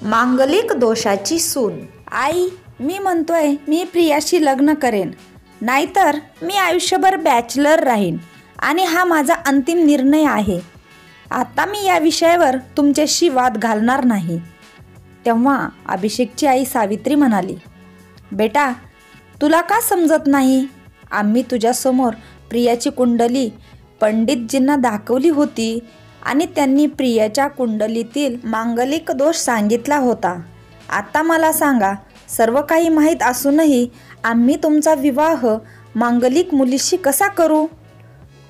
मांगलिक दोषाची सून. आई, मी म्हणतोय मी प्रियाशी लग्न करेन, नाहीतर मी आयुष्यभर बॅचलर राहीन आणि हा माझा अंतिम निर्णय आहे. आता मी या विषयावर तुमच्याशी वाद घालणार नाही. तेव्हा अभिषेकची आई सावित्री म्हणाली, बेटा, तुला का समजत नाही? आम्ही तुझ्यासमोर प्रियाची कुंडली पंडितजींना दाखवली होती आणि त्यांनी प्रियाच्या कुंडलीतील मांगलिक दोष सांगितला होता. आता मला सांगा, सर्व काही माहीत असूनही आम्ही तुमचा विवाह मांगलिक मुलीशी कसा करू?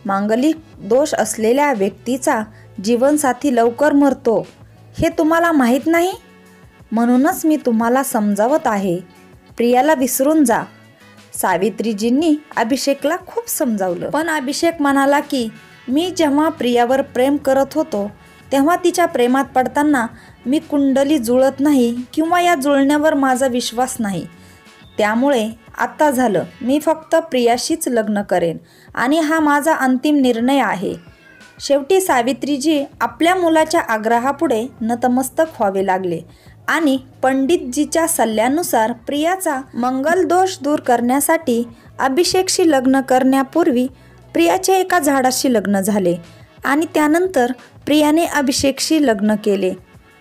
मांगलिक दोष असलेल्या व्यक्तीचा जीवनसाथी लवकर मरतो, हे तुम्हाला माहीत नाही? म्हणूनच मी तुम्हाला समजावत आहे, प्रियाला विसरून जा. सावित्रीजींनी अभिषेकला खूप समजावलं, पण अभिषेक म्हणाला की मी जेव्हा प्रियावर प्रेम करत होतो तेव्हा तिच्या प्रेमात पडताना मी कुंडली जुळत नाही किंवा या जुळण्यावर माझा विश्वास नाही. त्यामुळे आता झालं, मी फक्त प्रियाशीच लग्न करेन आणि हा माझा अंतिम निर्णय आहे. शेवटी सावित्रीजी आपल्या मुलाच्या आग्रहापुढे नतमस्तक व्हावे लागले आणि पंडितजीच्या सल्ल्यानुसार प्रियाचा मंगल दोष दूर करण्यासाठी अभिषेकशी लग्न करण्यापूर्वी प्रियाचे एका झाडाशी लग्न झाले आणि त्यानंतर प्रियाने अभिषेकशी लग्न केले.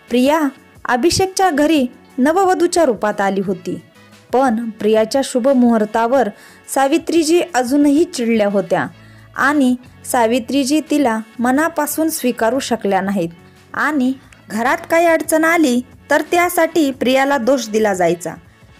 प्रिया अभिषेकच्या घरी नववधूच्या रूपात आली होती, पण प्रियाच्या शुभ मुहूर्तावर सावित्रीजी अजूनही चिडल्या होत्या आणि सावित्रीजी तिला मनापासून स्वीकारू शकल्या नाहीत आणि घरात काही अडचण आली तर त्यासाठी प्रियाला दोष दिला जायचा.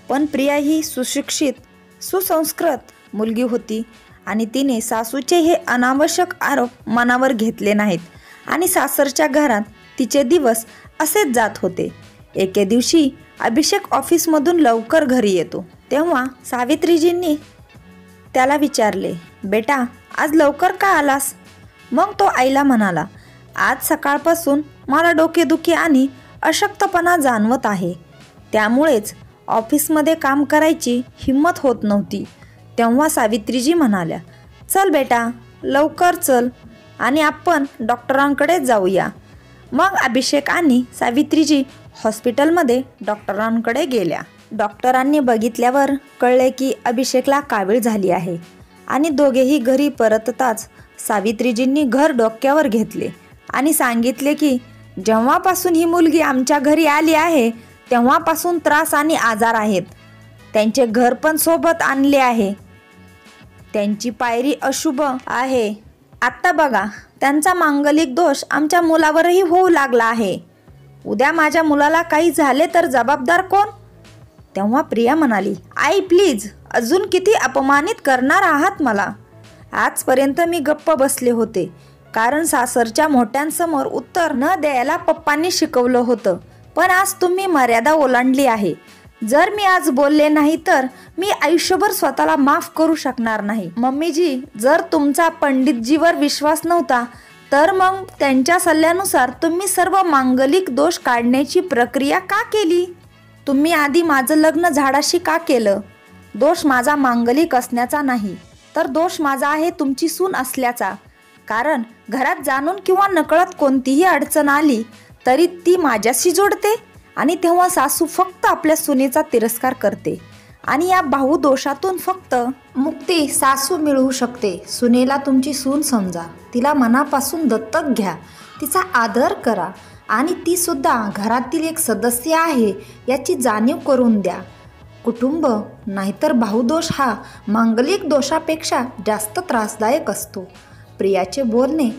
पण प्रिया ही सुशिक्षित, सुसंस्कृत मुलगी होती आणि तिने सासूचे हे अनावश्यक आरोप मनावर घेतले नाहीत आणि सासरच्या घरात तिचे दिवस असेच जात होते. एके दिवशी अभिषेक ऑफिसमधून लवकर घरी येतो, तेव्हा सावित्रीजींनी त्याला विचारले, बेटा, आज लवकर का आलास? मग तो आईला म्हणाला, आज सकाळपासून मला डोकेदुखी आणि अशक्तपणा जाणवत आहे, त्यामुळेच ऑफिसमध्ये काम करायची हिंमत होत नव्हती. तेव्हा सावित्रीजी म्हणाल्या, चल बेटा, लवकर चल आणि आपण डॉक्टरांकडे जाऊया. मग अभिषेक आणि सावित्रीजी हॉस्पिटलमध्ये डॉक्टरांकडे गेल्या. डॉक्टरांनी बघितल्यावर कळले की अभिषेकला कावीळ झाली आहे आणि दोघेही घरी परतताच सावित्रीजींनी घर डोक्यावर घेतले आणि सांगितले की जेव्हापासून ही मुलगी आमच्या घरी आली आहे तेव्हापासून त्रास आणि आजार आहेत. त्यांचे घर पण सोबत आणले आहे. त्यांची पायरी अशुभ आहे. आत्ता बघा, त्यांचा मांगलिक दोष आमच्या मुलावरही होऊ लागला आहे. उद्या माझ्या मुलाला काही झाले तर जबाबदार कोण? तेव्हा प्रिया म्हणाली, आई प्लीज, अजून किती अपमानित करणार आहात मला? आजपर्यंत मी गप्प बसले होते, कारण सासरच्या मोठ्यांसमोर उत्तर न द्यायला पप्पांनी शिकवलं होतं. पण आज तुम्ही मर्यादा ओलांडली आहे. जर मी आज बोलले नाही तर मी आयुष्यभर स्वतःला माफ करू शकणार नाही. मम्मीजी, जर तुमचा पंडितजीवर विश्वास नव्हता तर मग त्यांच्या सल्ल्यानुसार तुम्ही सर्व मांगलिक दोष काढण्याची प्रक्रिया का केली? तुम्ही आधी माझं लग्न झाडाशी का केलं? दोष माझा मांगलिक असण्याचा नाही, तर दोष माझा आहे तुमची सून असल्याचा. कारण घरात जाणून किंवा नकळत कोणतीही अडचण आली तरी ती माझ्याशी जोडते आणि तेव्हा सासू फक्त आपल्या सुनेचा तिरस्कार करते आणि या बहुदोषातून फक्त मुक्ती सासू मिळवू शकते. सुनेला तुमची सून समजा, तिला मनापासून दत्तक घ्या, तिचा आदर करा आणि ती सुद्धा घरातील एक सदस्य आहे याची जाणीव करून द्या. कुटुंब नाहीतर बहुदोष हा मांगलिक दोषापेक्षा जास्त त्रासदायक असतो. प्रियाचे बोलणे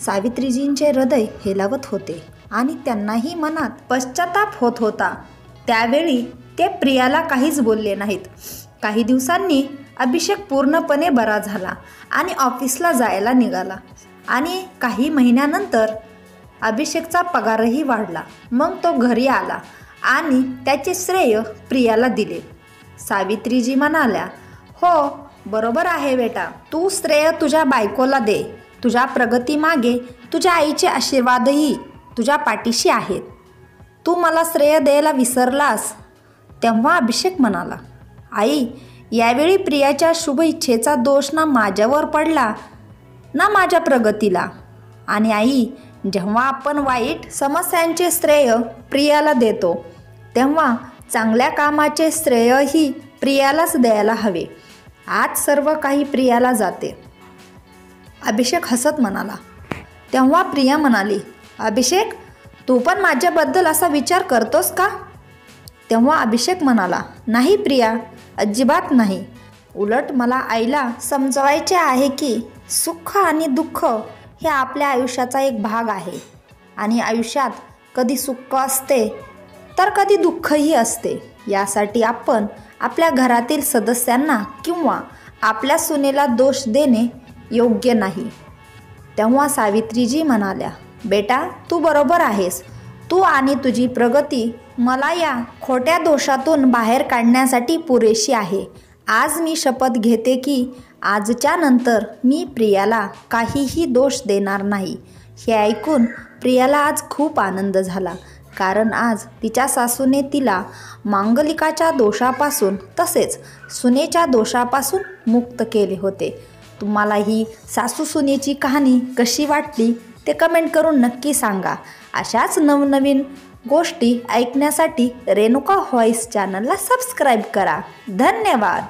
सावित्रीजींचे हृदय हेलावत होते आणि त्यांनाही मनात पश्चाताप होत होता. त्यावेळी ते प्रियाला काहीच बोलले नाहीत. काही दिवसांनी अभिषेक पूर्णपणे बरा झाला आणि ऑफिसला जायला निघाला आणि काही महिन्यानंतर अभिषेकचा पगारही वाढला. मग तो घरी आला आणि त्याचे श्रेय प्रियाला दिले. सावित्रीजी म्हणाल्या, हो बरोबर आहे बेटा, तू श्रेय तुझ्या बायकोला दे. तुझ्या प्रगतीमागे तुझ्या आईचे आशीर्वादही तुझ्या पाठीशी आहेत. तू मला श्रेय द्यायला विसरलास. तेव्हा अभिषेक म्हणाला, आई, यावेळी प्रियाच्या शुभ इच्छेचा दोष ना माझ्यावर पडला ना माझ्या प्रगतीला. आणि आई, जेव्हा आपण वाईट समस्यांचे श्रेय प्रियाला देतो तेव्हा चांगल्या कामाचे श्रेयही प्रियालाच द्यायला हवे. आज सर्व काही प्रियाला जाते. अभिषेक हसत म्हणाला. तेव्हा प्रिया म्हणाली, अभिषेक, तू पण माझ्याबद्दल असा विचार करतोस का? तेव्हा अभिषेक म्हणाला, नाही प्रिया, अजिबात नाही. उलट मला आईला समजवायचे आहे की सुख आणि दुःख हे आपल्या आयुष्याचा एक भाग आहे आणि आयुष्यात कधी सुख असते तर कधी दुःखही असते. यासाठी आपण आपल्या घरातील सदस्यांना किंवा आपल्या सुनेला दोष देणे योग्य नाही. तेव्हा सावित्रीजी म्हणाल्या, बेटा, तू बरोबर आहेस. तू आणि तुझी प्रगती मला या खोट्या दोषातून बाहेर काढण्यासाठी पुरेशी आहे. आज मी शपथ घेते की आजच्या नंतर मी प्रियाला काहीही दोष देणार नाही. हे ऐकून प्रियाला आज खूप आनंद झाला, कारण आज तिच्या सासूने तिला मांगलिकाच्या दोषापासून तसेच सुनेच्या दोषापासून मुक्त केले होते. तुम्हाला ही सासू सुनेची कहाणी कशी वाटली ते कमेंट करून नक्की सांगा. अशाच नवनवीन गोष्टी ऐकण्यासाठी रेणुका व्हॉइस चॅनलला सबस्क्राईब करा. धन्यवाद.